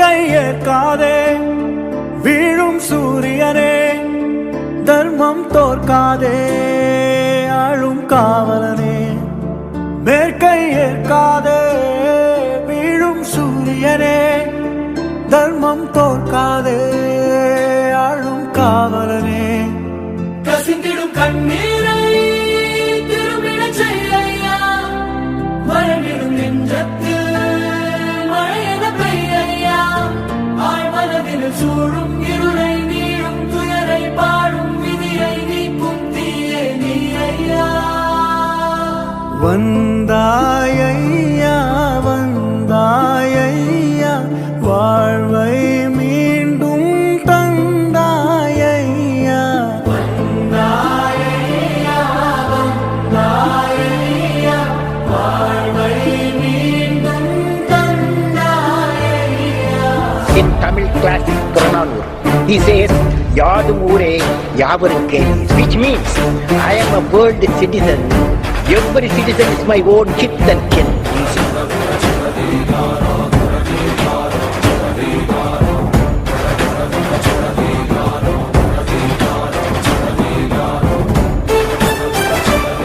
வேட்கை ஏற்காதே வீழும் சூரியனே, தர்மம் தோற்காதே ஆளும் காவலனே. வேட்கை ஏற்காதே வீழும் சூரியனே, தர்மம் தோற்காதே ஆளும் காவலனே. கசிந்திடும் கண்ணீரை திரும்பிடச் செய்யா, மழைவிடும் நெஞ்சத்தில் மழையென பெய்யா. ஆழ்மனதில் சூழும் இருளை நீளும் துயரை பாடும் விதியை நீக்கும் தீயே நீ ஐயா. வந்தாயையா வந்தாயையா, வாழ்வை மீண்டும் தந்தாயையா. வந்தாயையா வந்தாயையா, வாழ்வை மீண்டும் தந்தாயையா. In Tamil classic Purananur, he says, Yadum Ure Yavarke, which means I am a world citizen. Every citizen is my own kith and kin.